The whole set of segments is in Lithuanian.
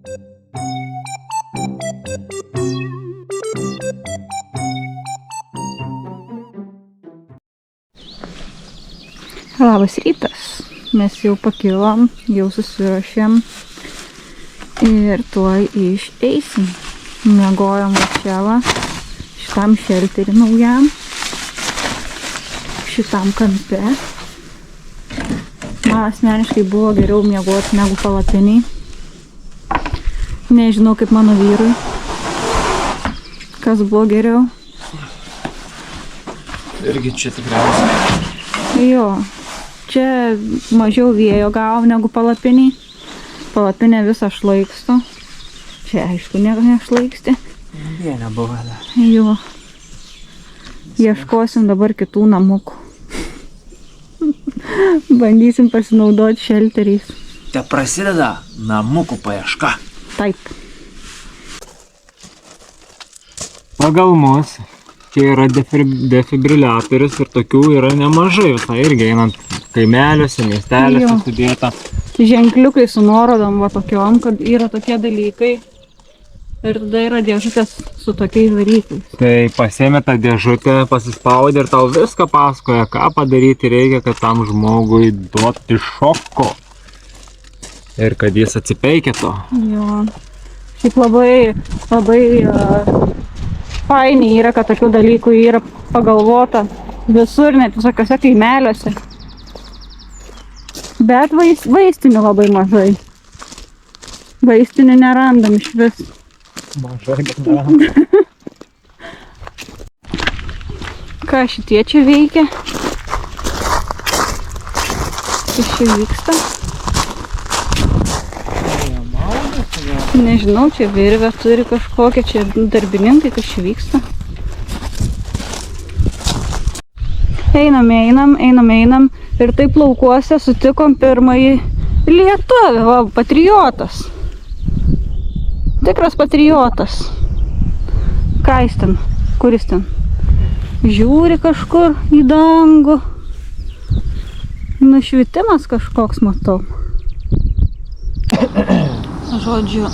Labas rytas. Mes jau pakilom, jau susiruošėm ir tuoj išeisim. Miegojom čia šitam šelterį naujam, šitam kampe. Man asmeniškai buvo geriau miegoti negu palapiniai. Nežinau kaip mano vyrui, kas buvo geriau. Irgi čia tikriausiai. Jo, čia mažiau vėjo gavom negu palapiniai. Palapinė visą šlaiksto. Čia aišku nešlaiksti. Jie nebuvo. Jo. Ieškosim dabar kitų namukų. Bandysim pasinaudoti šelteriais. Te prasideda namukų paieška. Taip. Pagal mus, čia yra defibriliatorius ir tokių yra nemažai visai irgi einant kaimeliuose, miesteliuose sudėta. Ženkliukai su nuorodom va tokiom, kad yra tokie dalykai ir tada yra dėžutės su tokiais dalykais. Tai pasiėmė tą dėžutę, pasispaudė ir tau viską pasakoja, ką padaryti reikia, kad tam žmogui duoti šoko. Ir kad jis atsipeikėtų. Jo. Šiaip labai fainiai yra, kad tokių dalykų yra pagalvota visur, net visokiose kaimeliuose. Bet vaistinių labai mažai. Vaistinių nerandam iš vis. Mažai, bet nerandam. Ką šitie čia veikia? Kas čia vyksta? Nežinau, čia virvę turi kažkokią, čia darbininkai, kas čia vyksta. Einam ir taip laukuose sutikom pirmąjį lietuvį, va, patriotas. Tikras patriotas. Ką jis ten? Kur jis ten? Žiūri kažkur į dangų. Nušvitimas kažkoks matau. Žodžiu,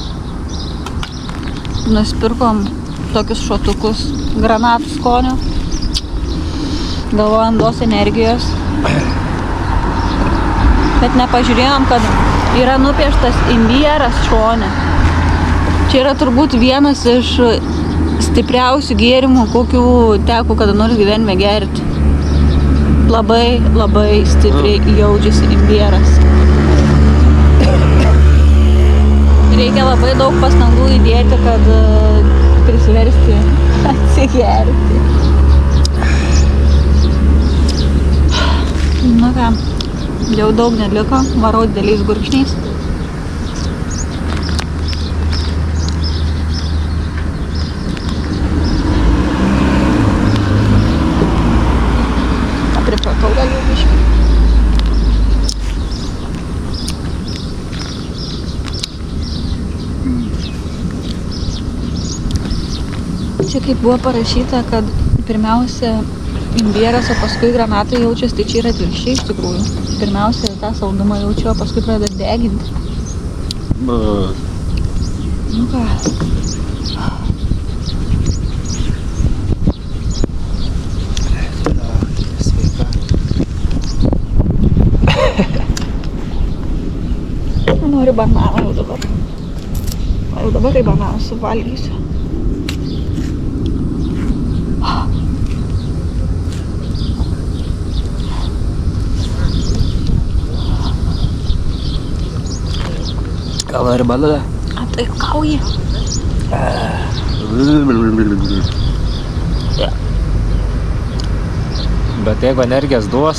nusipirkom tokius šotukus granatų skonio. Galvojam, duos energijos. Bet nepažiūrėjom, kad yra nupieštas imbieras šone. Čia yra turbūt vienas iš stipriausių gėrimų, kokių teko kada nors gyvenime gerti. Labai stipriai jaučiasi imbieras. Reikia labai daug pastangų įdėti, kad prisiversti atsigerti. Nu ką, jau daug neliko, varau dideliais gurkšniais. Pripratau gal jau biškį. Čia kaip buvo parašyta, kad pirmiausia imbieras, o paskui granatai jaučiasi, tai čia yra atvirkščiai iš tikrųjų. Pirmiausia tą saldumą jaučiu, o paskui pradeda deginti. Nu ką. Noriu bananą jau dabar. Jau dabar tai bananą suvalgysiu. Gal nori bananą? A tai kauji. Bet jeigu energijas duos,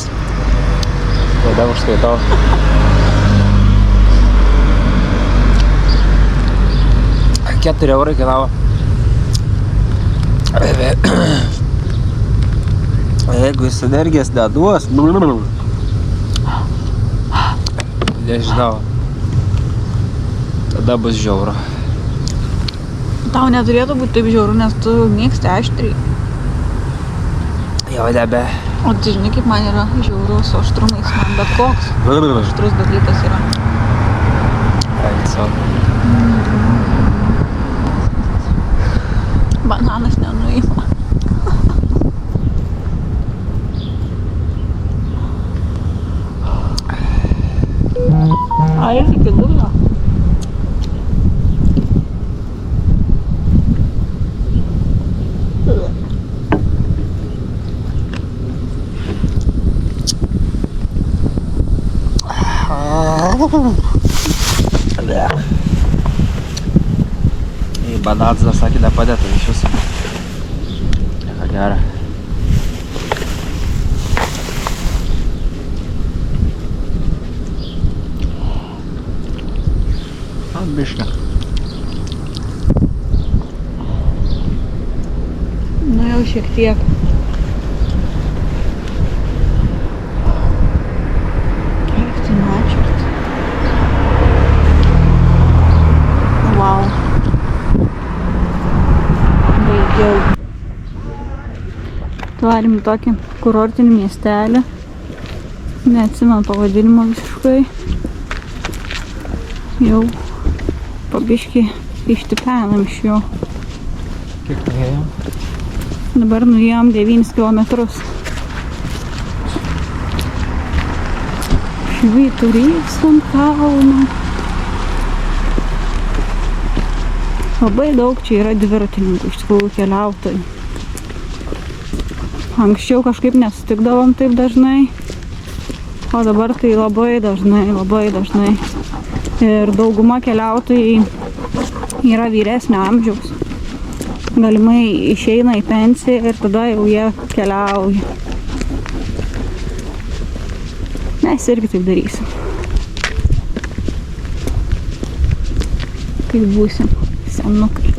tada užskaitau. €4 kainavo. Jeigu jis energijas neduos, nežinau, tada bus žiauru. Tau neturėtų būti taip žiauru, nes tu mėgsti aštriai. Jau nebe. O tai žinai, kaip man yra žiauru su aštrumais, man bet koks aštrus dalykas yra. Eik sau. Banadas sakė, nepadėtų iš viso. Ką gera. Biška. Nu jau šiek tiek. Wow. Baigiau. Atvarėm į tokį kurortinį miestelį. Neatsimenu pavadinimo visiškai. Jau pabiškį ištipenam iš jo. Kiek nuėjom? Dabar nuėjom 9 kilometrus. Švyturys ant kalno. Labai daug čia yra dviratininkų, iš tikrųjų keliautojų. Anksčiau kažkaip nesutikdavom taip dažnai, o dabar tai labai dažnai. Ir dauguma keliautojai yra vyresnio amžiaus. Galimai išeina į pensiją ir tada jau jie keliauja. Mes irgi taip darysim. Kai būsim senukai.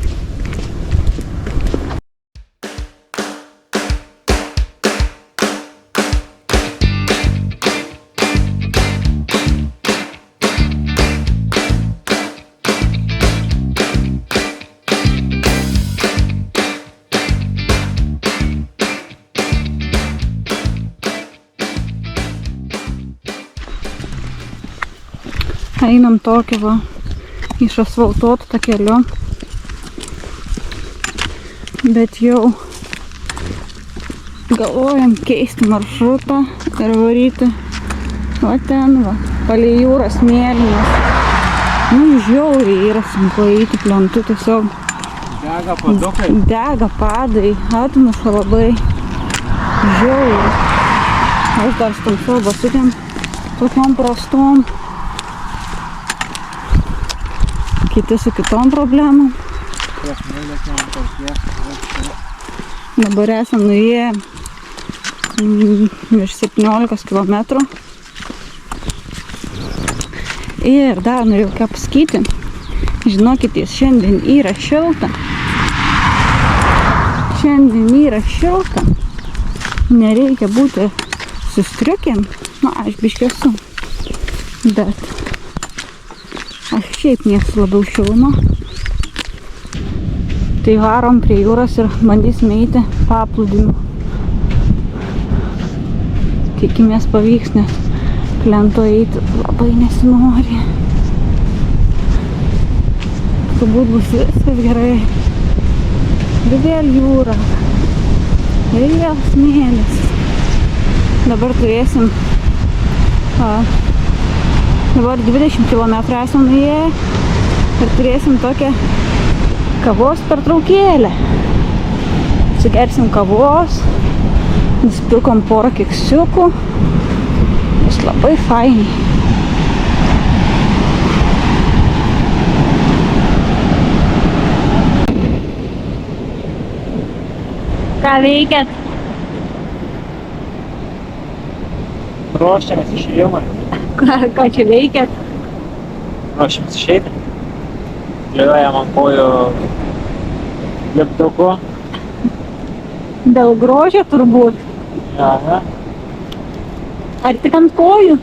Einam tokį va, išasfaltuotą takeliu, bet jau galvojam keisti maršrutą ir varyti va ten va, palei jūros mėlynas. Nu, žiauriai yra sunku eiti plentu, tiesiog Dega padukai. dega padai, atmuša labai žiauriai. Aš dar su tom savo basutėm tokiom prastom. Kiti su kitom problemom. Dabar esam nuėję virš 17 kilometrų. Ir dar norėjau ką pasakyti. Žinokitės, šiandien yra šilta. Nereikia būti sustriukiam. Na, aš biškį esu. Bet aš šiaip mėgstu labiau šilumą. Tai varom prie jūros ir bandysim eiti paplūdimiu. Tikimės pavyks, nes plento eiti labai nesinori. Turbūt bus viskas gerai. Ir vėl jūra. Ir vėl smėlis. Dabar turėsim dabar 20 km esam nuėję ir turėsim tokią kavos pertraukėlę. Sugersim kavos, nusipirkom porą keksiukų. Bus labai fainiai. Ką veikiat? Ruošiamės išėjimą. Ką čia veikiat? Ruošiamės išeiti. Kliuojam ant kojų lipduku. Dėl grožio turbūt. Aha. Ar tik ant kojų?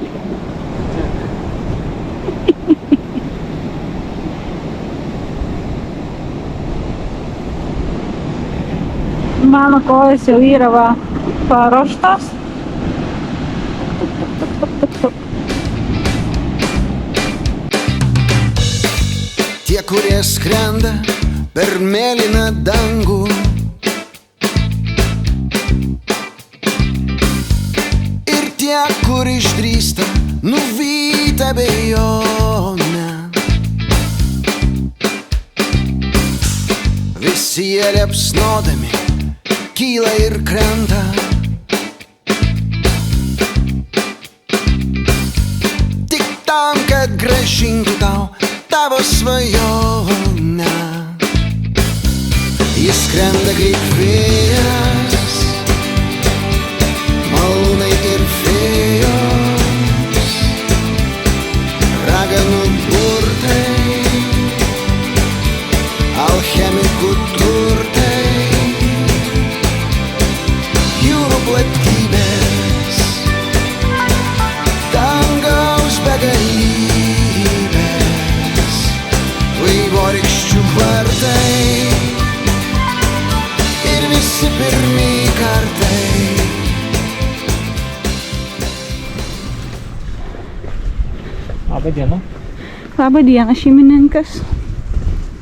Mano kojos jau yra va paruoštos. Tie, kurie skrenda per mėlyną dangų, ir tie, kur išdrįsta nuvyti abejonę. Visi jie liepsnodami kyla ir krenta. Tik tam, kad grąžintų tau tavo svajonę. skrenda kaip vėjas, malūnai ir fėjos, raganų burtai, alchemikų turtai, jūrų platybės, dangaus begalybės, vaivorykščių vartai ir visi pirmi kartai. Labą dieną. Labą dieną, šeimininkas.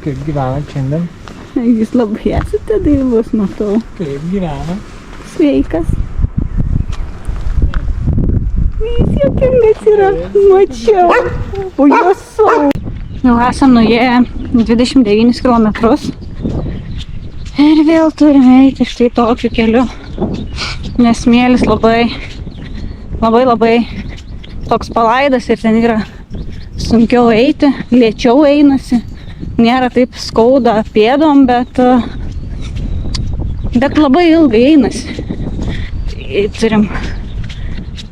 Kaip gyvenat šiandien? Jūs labai esate dailus, matau. Kaip gyvena? Sveikas. Jis juokingas yra. Mačiau. O jūsų. Jau esam nuėję 29 kilometrus. Ir vėl turime eiti štai tokiu keliu. Nes smėlis labai toks palaidas ir ten yra sunkiau eiti, lėčiau einasi. Nėra taip skauda pėdom, bet labai ilgai einasi.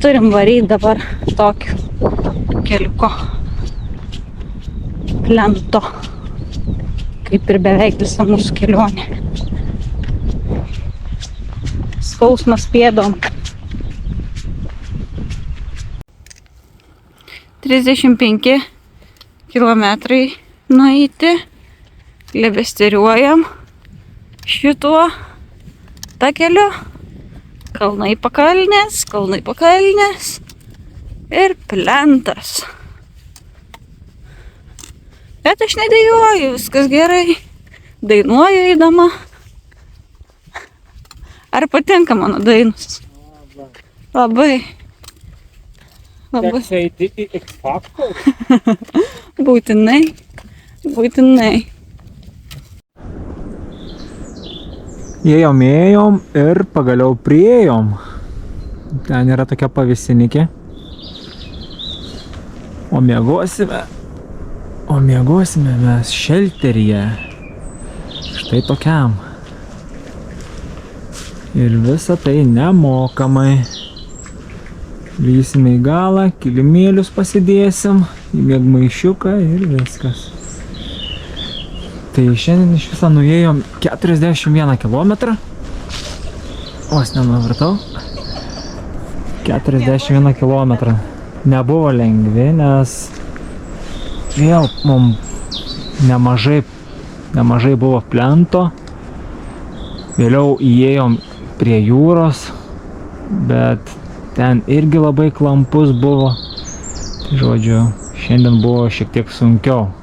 Turim varyti dabar tokiu keliuko plento, kaip ir beveik visa mūsų kelionė. Skausmas pėdom. 35 kilometrai nueiti, lebesteriuojam šituo takeliu, kalnai pakalnės ir plentas. Bet aš nedainuoju, viskas gerai, dainuoju eidama. Ar patinka mano dainos? Labai. Teks eiti į X-Factor? Būtinai. Ėjom ir pagaliau priėjom. Ten yra tokia pavėsinikė. O miegosime mes šelteryje. Štai tokiam. Ir visa tai nemokamai. Lysime į galą, kilimėlius pasidėsim, į miegmaišiuką ir viskas. Tai šiandien iš viso nuėjom 41 kilometrą. Vos nenuvirtau. 41 kilometrą. Nebuvo lengvi, nes vėl mums nemažai buvo plento. Vėliau įėjom prie jūros, bet ten irgi labai klampus buvo. Tai žodžiu, šiandien buvo šiek tiek sunkiau.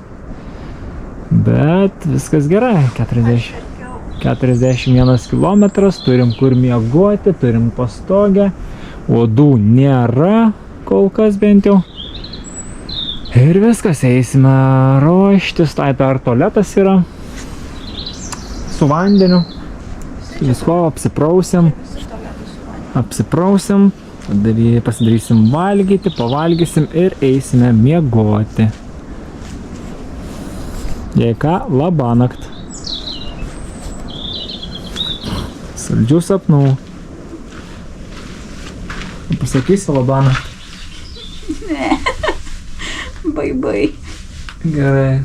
Bet viskas gerai. 41 kilometras, turim kur miegoti, turim pastogę. Uodų nėra, kol kas bent jau. Ir viskas, eisime ruoštis. Tai dar tualetas yra. Su vandeniu. Visko apsiprausim. Pasidarysim valgyti, pavalgysim ir eisime miegoti. Jei ką, labanakt. Saldžių sapnų. Pasakysi labanakt? Ne. Bye. Gerai.